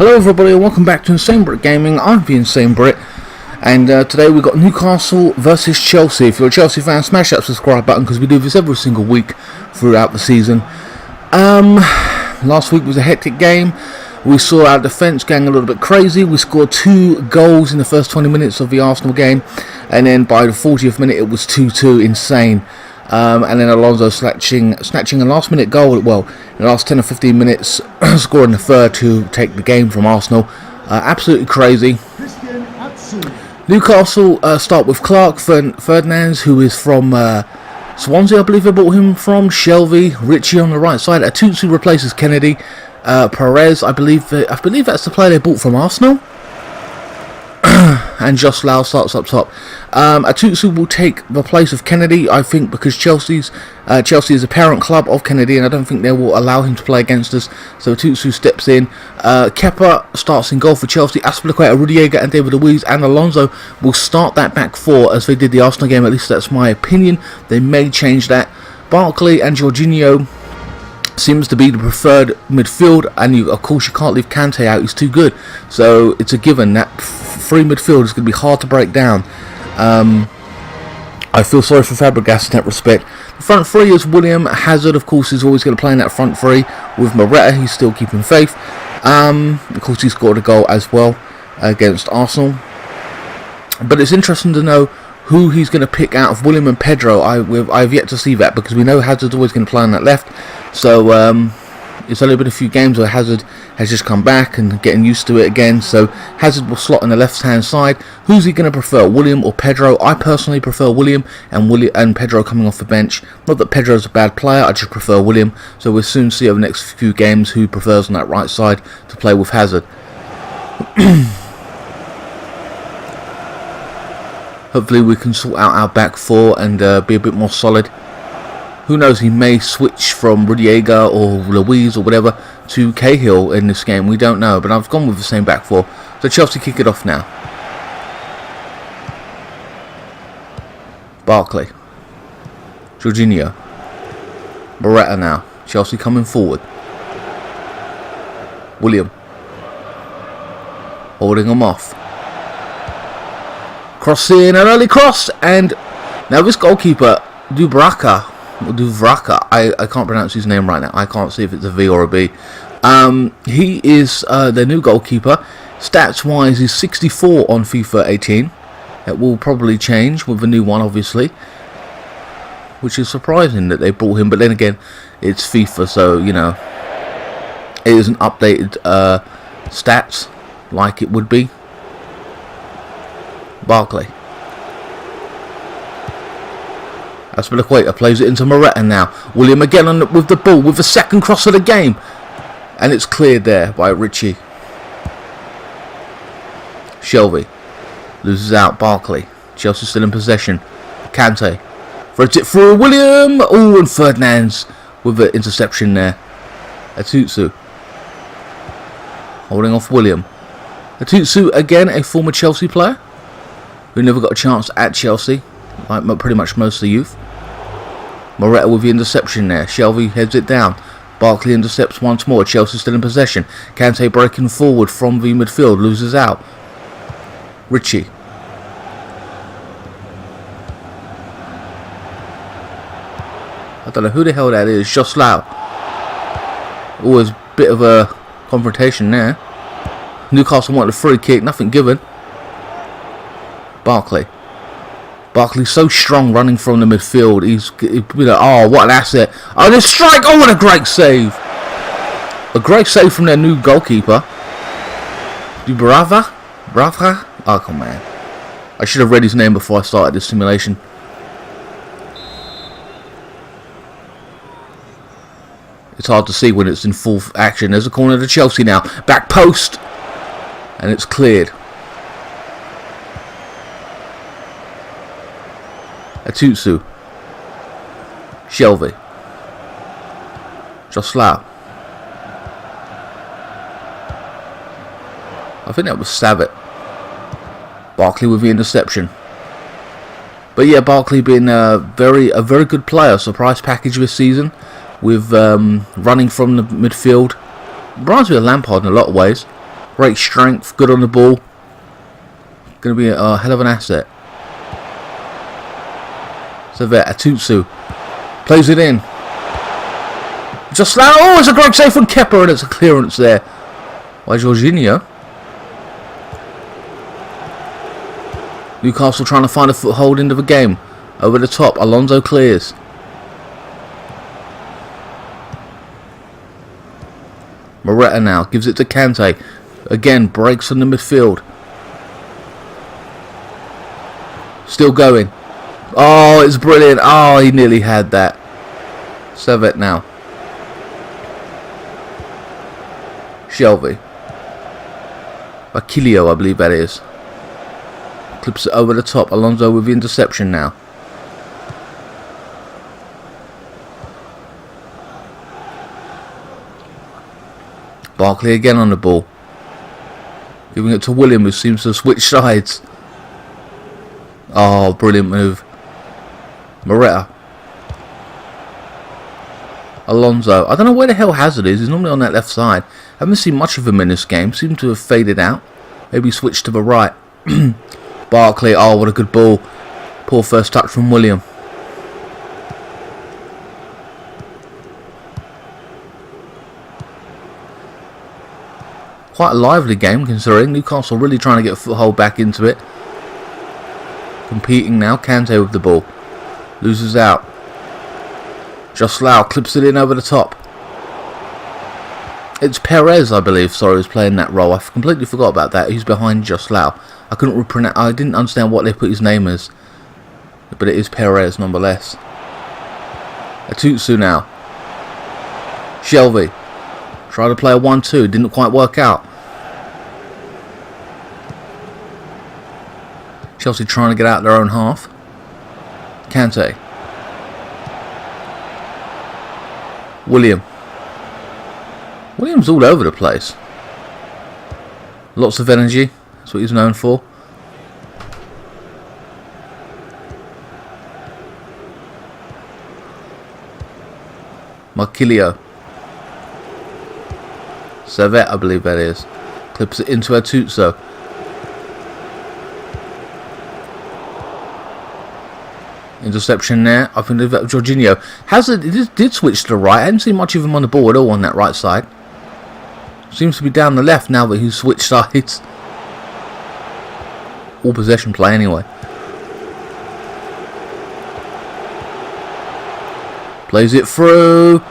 Hello everybody and welcome back to INSANEBRIT Gaming. I'm the INSANEBRIT, and today we've got Newcastle versus Chelsea. If you're a Chelsea fan, smash that subscribe button because we do this every single week throughout the season. Last week was a hectic game. We saw our defence going a little bit crazy. We scored 2 goals in the first 20 minutes of the Arsenal game, and then by the 40th minute it was 2-2, insane. And then Alonso snatching a last minute goal, well, in the last 10 or 15 minutes, scoring the third to take the game from Arsenal. Absolutely crazy. Newcastle start with Clark Ferdinand, who is from Swansea, I believe they bought him from. Shelvey, Richie on the right side. Atutsu replaces Kennedy. Perez, I believe that's the player they bought from Arsenal. And Josh Lau starts up top. Atutsu will take the place of Kennedy, I think, because Chelsea is a parent club of Kennedy, and I don't think they will allow him to play against us. So Atutsu steps in. Kepa starts in goal for Chelsea. Azpilicueta, Rudiger, and David Luiz and Alonso will start that back four as they did the Arsenal game. At least that's my opinion. They may change that. Barkley and Jorginho seems to be the preferred midfield, and of course you can't leave Kante out, he's too good, so it's a given that free midfield is going to be hard to break down. I feel sorry for Fabregas in that respect. The front three is William. Hazard, of course, is always going to play in that front three. With Morata, he's still keeping faith. Of course, he scored a goal as well against Arsenal, but it's interesting to know who he's going to pick out of William and Pedro. I've yet to see that, because we know Hazard's always going to play on that left. So it's only been a few games where Hazard has just come back and getting used to it again. So Hazard will slot on the left hand side. Who's he going to prefer, William or Pedro? I personally prefer William, and Pedro coming off the bench. Not that Pedro's a bad player, I just prefer William. So we'll soon see over the next few games who prefers on that right side to play with Hazard. Hopefully we can sort out our back four and be a bit more solid. Who knows, he may switch from Rudiger or Luiz or whatever to Cahill in this game. We don't know, but I've gone with the same back four. So Chelsea kick it off now. Barkley. Jorginho. Morata now. Chelsea coming forward. William. Holding him off. Cross in, an early cross, and now this goalkeeper, Dubraka, I can't pronounce his name right now. I can't see if it's a V or a B. He is their new goalkeeper. Stats wise, he's 64 on FIFA 18. It will probably change with the new one, obviously, which is surprising that they brought him. But then again, it's FIFA, so you know it isn't updated stats like it would be. Barkley. Azpilicueta plays it into Morata now. William again with the ball, with the second cross of the game. And it's cleared there by Richie. Shelvey. Loses out. Barkley. Chelsea still in possession. Kante. Throws it through. William. Oh, and Ferdinand with the interception there. Atutsu. Holding off William. Atutsu, again, a former Chelsea player who never got a chance at Chelsea, like pretty much most of the youth. Morata with the interception there. Shelvey heads it down. Barkley intercepts once more. Chelsea still in possession. Kante breaking forward from the midfield. Loses out. Richie. I don't know who the hell that is. Josh Lau. Always a bit of a confrontation there. Newcastle wanted a free kick. Nothing given. Barkley. Barkley's so strong running from the midfield. Oh, what an asset. Oh, this strike. Oh, what a great save. A great save from their new goalkeeper. Brava? Oh, come on. I should have read his name before I started this simulation. It's hard to see when it's in full action. There's a corner to Chelsea now. Back post. And it's cleared. Atutsu. Shelvey. Josh Lau. I think that was Savic. Barkley with the interception. But yeah, Barkley being a very good player. Surprise package this season with running from the midfield. Reminds me of Lampard in a lot of ways. Great strength, good on the ball. Going to be a hell of an asset. So there, Atutsu plays it in. Just now, oh, it's a great save from Kepa, and it's a clearance there by Jorginho. Newcastle trying to find a foothold into the game. Over the top, Alonso clears. Moreta now gives it to Kante. Again, breaks on the midfield. Still going. Oh, it's brilliant. Oh, he nearly had that. Servette now. Shelby. Bakilio, I believe that is. Clips it over the top. Alonso with the interception now. Barkley again on the ball. Giving it to William, who seems to switch sides. Oh, brilliant move. Moreta. Alonso. I don't know where the hell Hazard is. He's normally on that left side. Haven't seen much of him in this game. Seems to have faded out. Maybe switched to the right. Barkley. Oh, what a good ball. Poor first touch from William. Quite a lively game considering. Newcastle really trying to get a foothold back into it. Competing now. Kante with the ball. Loses out. Joslao clips it in over the top. It's Perez, I believe. Sorry, who's playing that role. I completely forgot about that. He's behind Joslao. I didn't understand what they put his name as, but it is Perez nonetheless. Atutsu now. Shelby. Tried to play a 1-2. Didn't quite work out. Chelsea trying to get out their own half. Kante. William's all over the place. Lots of energy. That's what he's known for. Marquilio. Servette, I believe that is. Clips it into Atutsu. Interception there. I think that was Jorginho. Hazard did switch to the right. I hadn't seen much of him on the ball at all on that right side. Seems to be down the left now that he's switched sides. All possession play anyway. Plays it through.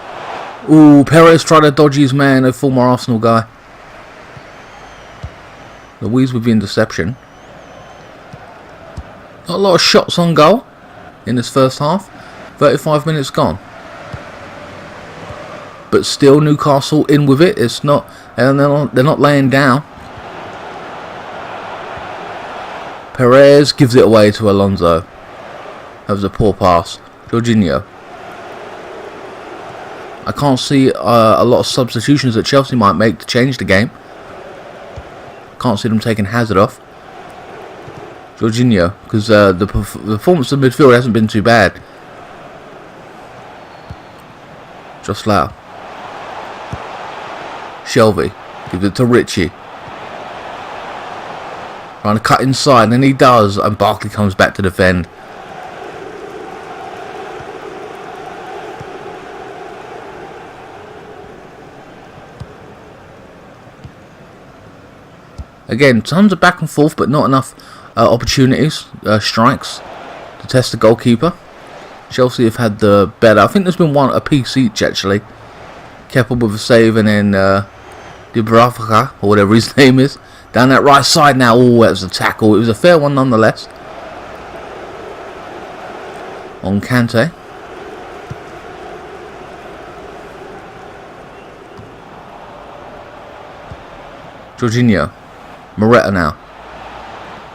Ooh, Perez tried to dodge his man, a former Arsenal guy. Louise with the interception. Not a lot of shots on goal in this first half. 35 minutes gone. But still Newcastle in with it. It's not, and they're not laying down. Perez gives it away to Alonso. That was a poor pass. Jorginho. I can't see a lot of substitutions that Chelsea might make to change the game. Can't see them taking Hazard off. Jorginho, because the performance of the midfield hasn't been too bad. Joslao. Shelby gives it to Richie. Trying to cut inside, and he does, and Barkley comes back to defend. Again, tons of back and forth, but not enough opportunities, strikes, to test the goalkeeper. Chelsea have had the better. I think there's been one a piece each actually. Kepa with a save, and then Dubravka, or whatever his name is, down that right side now. Oh, that was a tackle. It was a fair one nonetheless. On Kante. Jorginho. Moreta now.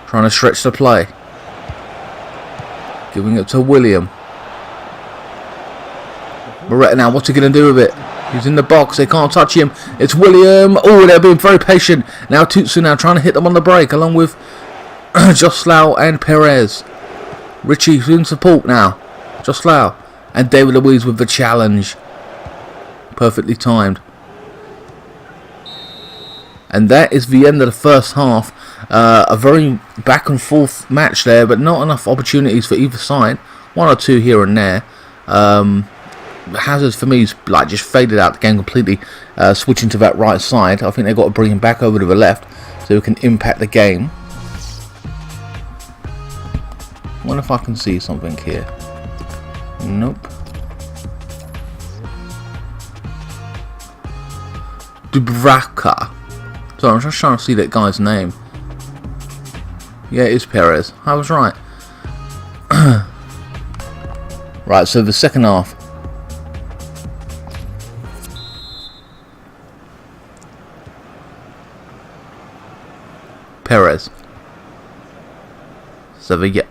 Trying to stretch the play. Giving it to William. Moreta now, what's he going to do with it? He's in the box, they can't touch him. It's William. Oh, they're being very patient. Now Tutsu now trying to hit them on the break, along with Joslao and Perez. Richie in support now. Joslao. And David Luiz with the challenge. Perfectly timed. And that is the end of the first half. A very back and forth match there, but not enough opportunities for either side. One or two here and there. Hazard for me is like just faded out the game completely, switching to that right side. I think they've got to bring him back over to the left so he can impact the game. I wonder if I can see something here. Nope. Dubravka. Sorry, I'm just trying to see that guy's name. Yeah, it is Perez. I was right. Right, so the second half. Perez. So yeah.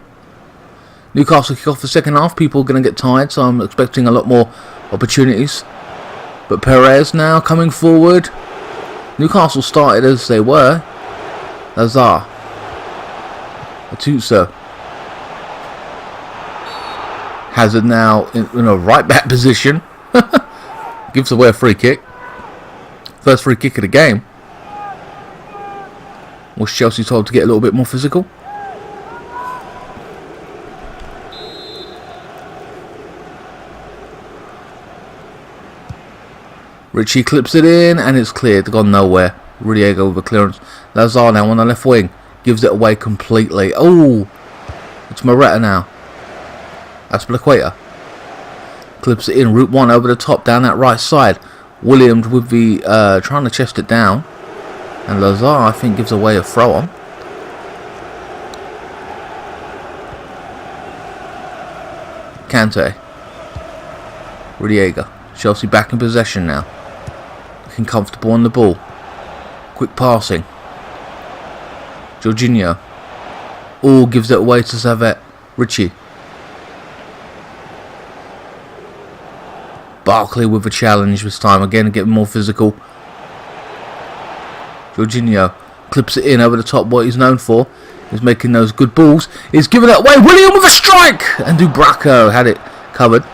Newcastle kick off the second half. People are going to get tired, so I'm expecting a lot more opportunities. But Perez now coming forward. Newcastle started as they were. Lazar. Atuso. Hazard now in a right back position. Gives away a free kick. First free kick of the game. Was Chelsea told to get a little bit more physical? Richie clips it in and it's cleared. Gone nowhere. Riego with a clearance. Lazar now on the left wing. Gives it away completely. Oh! It's Moretta now. Aspilicueta. Clips it in. Route 1 over the top down that right side. Williams with the trying to chest it down. And Lazar I think gives away a throw on. Kante. Riego. Chelsea back in possession now. Looking comfortable on the ball. Quick passing. Jorginho. Oh, gives it away to Savet. Richie. Barkley with a challenge this time. Again, getting more physical. Jorginho clips it in over the top. What he's known for is making those good balls. He's giving it away. William with a strike! And Dubravka had it covered.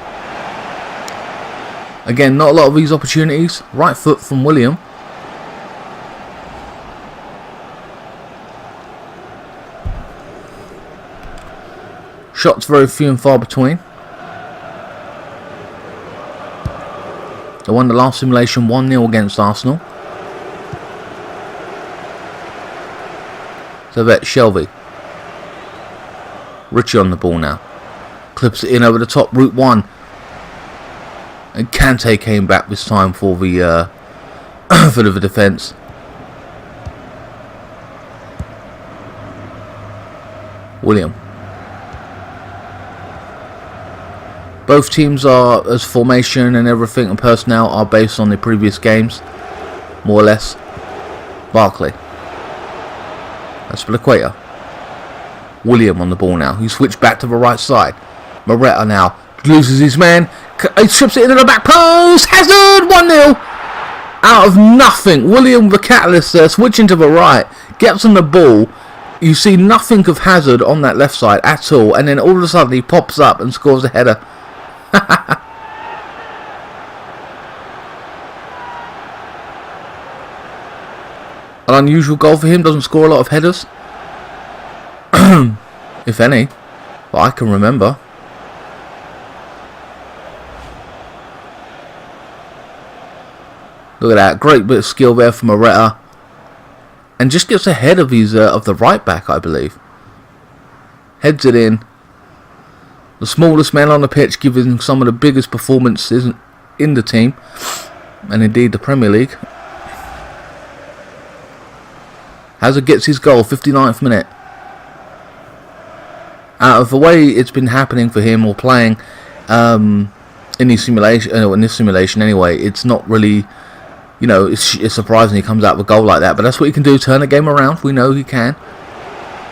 Again, not a lot of these opportunities. Right foot from William. Shots very few and far between. They won the last simulation 1-0 against Arsenal. So that's Shelby. Richie on the ball now. Clips it in over the top. Route 1. And Kante came back this time for the for the defence. William. Both teams are, as formation and everything and personnel, are based on the previous games, more or less. Barkley. Aspilicueta. William on the ball now. He switched back to the right side. Moretta now loses his man. He trips it into the back post. Hazard 1-0. Out of nothing. William the catalyst there, switching to the right. Gets on the ball. You see nothing of Hazard on that left side at all. And then all of a sudden he pops up and scores a header. An unusual goal for him. Doesn't score a lot of headers. If any. But I can remember. Look at that. Great bit of skill there from Moretta. And just gets ahead of his of the right back, I believe. Heads it in. The smallest man on the pitch, giving some of the biggest performances in the team. And indeed the Premier League. Hazard gets his goal, 59th minute. Out of the way it's been happening for him, or playing in this simulation anyway, it's not really, you know, it's surprising he comes out with a goal like that. But that's what he can do, turn the game around. We know he can.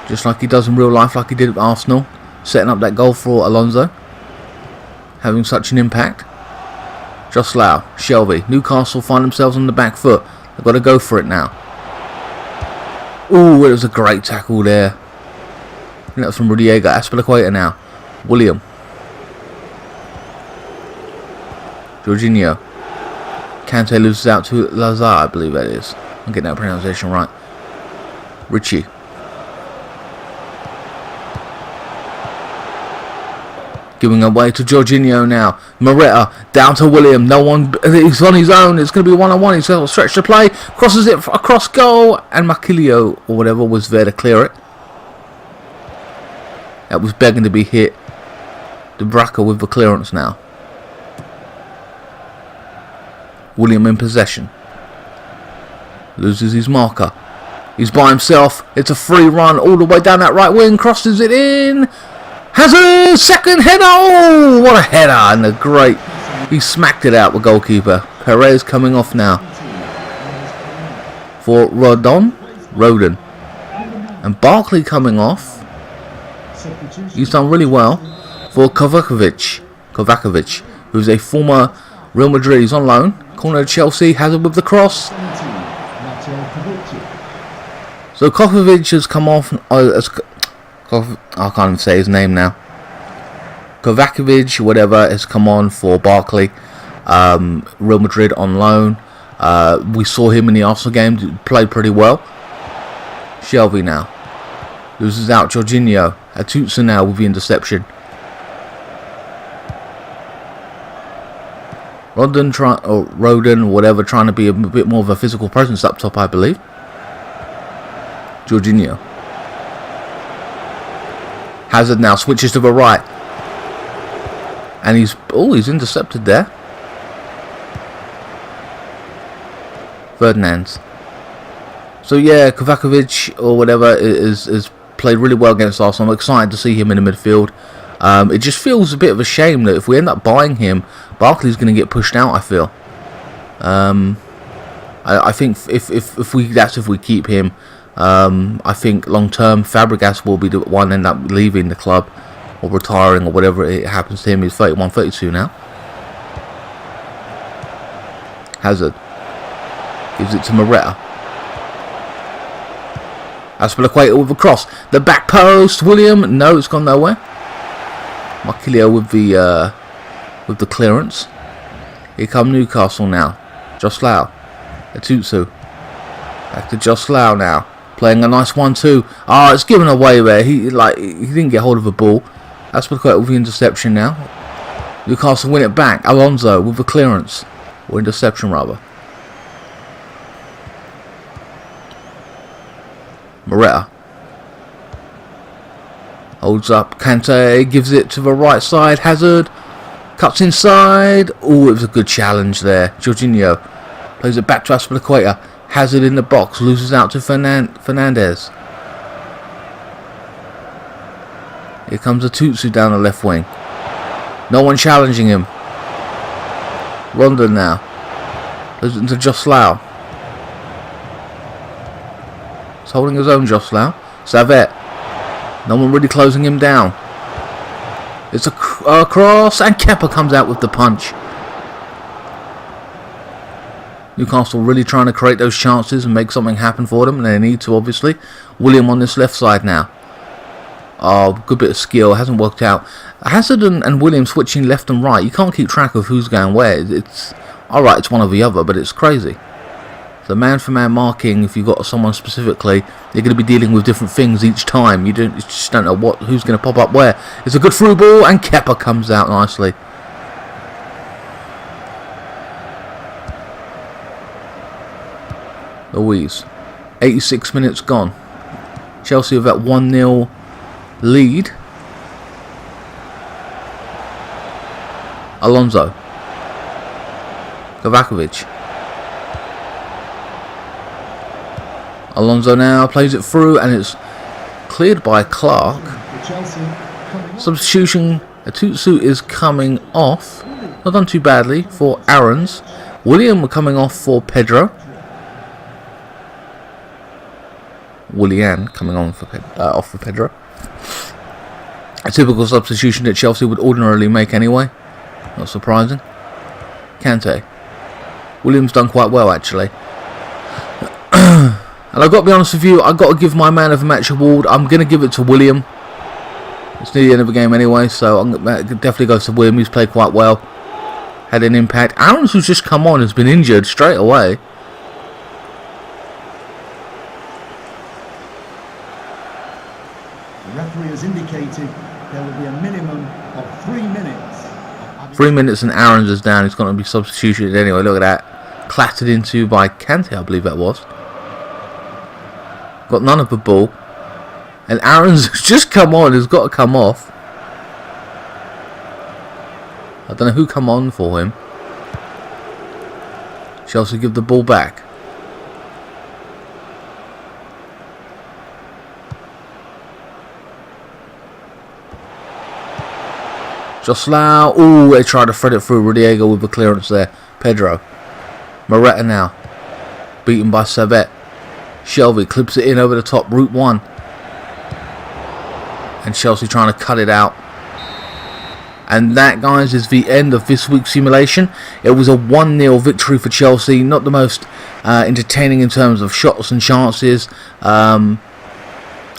Just like he does in real life, like he did at Arsenal. Setting up that goal for Alonso. Having such an impact. Joslau, Shelby, Newcastle find themselves on the back foot. They've got to go for it now. Ooh, it was a great tackle there. That was from Riego. Aspilicueta now. William. Jorginho. Kante loses out to Lazar, I believe that is. I'm getting that pronunciation right. Richie. Giving away to Jorginho now. Moretta down to William. No one. He's on his own. It's going to be one-on-one. He's going to stretch the play. Crosses it across goal. And Makilio, or whatever, was there to clear it. That was begging to be hit. Dubraka with the clearance now. William in possession. Loses his marker. He's by himself. It's a free run all the way down that right wing. Crosses it in. Hazard, second header. Oh, what a header. And a great. He smacked it out, the goalkeeper. Perez coming off now. For Rodon. And Barkley coming off. He's done really well. For Kovakovic, who's a former Real Madrid. He's on loan. Corner of Chelsea. Hazard with the cross. So Kovakovic has come off. I can't even say his name now. Kovakovic, whatever, has come on for Barkley. Real Madrid on loan. We saw him in the Arsenal game. Played pretty well. Shelby now. Loses out Jorginho. Atutsu now with the interception. Rodon, whatever, trying to be a bit more of a physical presence up top, I believe. Jorginho. Hazard now switches to the right. And he's intercepted there. Ferdinand. So yeah, Kovakovic or whatever is played really well against Arsenal. I'm excited to see him in the midfield. It just feels a bit of a shame that if we end up buying him, Barkley's going to get pushed out, I feel. I think if we keep him, I think long term Fabregas will be the one end up leaving the club or retiring or whatever it happens to him. He's 31, 32 now. Hazard gives it to Moretta. Aspilicueta with the cross. The back post. William. No, it's gone nowhere. Makilio with the clearance. Here come Newcastle now. Joslao. Atutsu. Back to Joslao now. Playing a nice 1-2. Ah, it's given away there. He didn't get hold of the ball. Aspilicueta with the interception now. Newcastle win it back. Alonso with the clearance. Or interception rather. Moretta. Holds up. Kante gives it to the right side. Hazard. Cuts inside. Oh, it was a good challenge there. Jorginho. Plays it back to Aspilicueta. Hazard in the box. Loses out to Fernandez. Here comes Atutsu down the left wing. No one challenging him. Rondon now. Plays it into Joslao. He's holding his own, Joslao. Savet. No one really closing him down. It's a cross, and Kepa comes out with the punch. Newcastle really trying to create those chances and make something happen for them, and they need to, obviously. William on this left side now. Oh, good bit of skill. Hasn't worked out. Hazard and William switching left and right. You can't keep track of who's going where. It's alright, it's one or the other, but it's crazy. So man-for-man marking, if you've got someone specifically, you're going to be dealing with different things each time. You just don't know who's going to pop up where. It's a good through ball, and Kepa comes out nicely. Louise. 86 minutes gone. Chelsea have that 1-0 lead. Alonso. Kovakovic. Alonso now plays it through, and it's cleared by Clark. Substitution. Atutsu is coming off. Not done too badly for Aarons. William coming off for Pedro. Willian coming on for off for Pedro. A typical substitution that Chelsea would ordinarily make anyway. Not surprising. Kante. William's done quite well actually. And I've got to be honest with you, I've got to give my man of the match award. I'm going to give it to William. It's near the end of the game anyway, so I'm definitely goes to William. He's played quite well. Had an impact. Aarons, who's just come on, has been injured straight away. 3 minutes and Aaron's is down. He's going to be substituted anyway. Look at that. Clattered into by Kante, I believe that was. Got none of the ball. And Aaron's just come on. He's got to come off. I don't know who come on for him. Chelsea give the ball back. Joslau. Ooh, they tried to thread it through. Rodrigo with the clearance there. Pedro. Moretta now. Beaten by Savet. Shelby clips it in over the top. Route 1. And Chelsea trying to cut it out. And that, guys, is the end of this week's simulation. It was a 1-0 victory for Chelsea. Not the most entertaining in terms of shots and chances.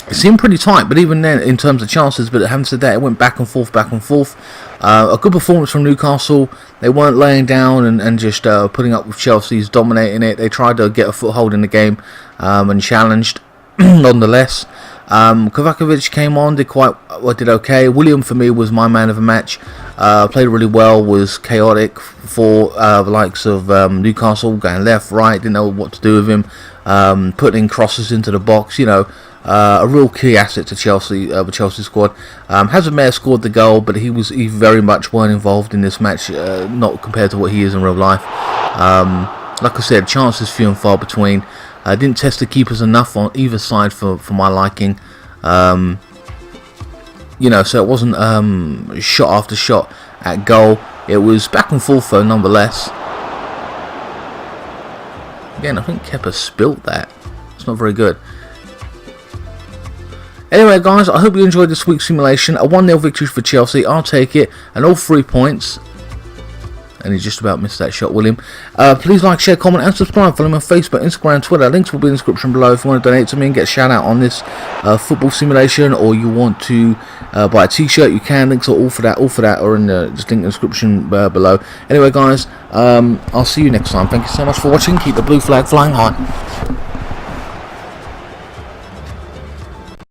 It seemed pretty tight, but even then, in terms of chances, but having said that, it went back and forth, back and forth. A good performance from Newcastle. They weren't laying down and just putting up with Chelsea's dominating it. They tried to get a foothold in the game and challenged, nonetheless. Kovacevic came on, did okay. William, for me, was my man of the match. Played really well, was chaotic for the likes of Newcastle, going left, right, didn't know what to do with him, putting crosses into the box, you know. A real key asset to Chelsea, the Chelsea squad. Hazard may have scored the goal, but he very much weren't involved in this match, not compared to what he is in real life. Like I said, chances few and far between. Didn't test the keepers enough on either side for my liking. You know, so it wasn't shot after shot at goal. It was back and forth though, nonetheless. Again, I think Kepa spilt that. It's not very good. Anyway, guys, I hope you enjoyed this week's simulation. A 1-0 victory for Chelsea. I'll take it. And all 3 points. And he just about missed that shot, William. Please like, share, comment, and subscribe. Follow me on Facebook, Instagram, Twitter. Links will be in the description below. If you want to donate to me and get a shout out on this football simulation, or you want to buy a t-shirt, you can. Links are all for that are in the just link in the description below. Anyway, guys, I'll see you next time. Thank you so much for watching. Keep the blue flag flying high.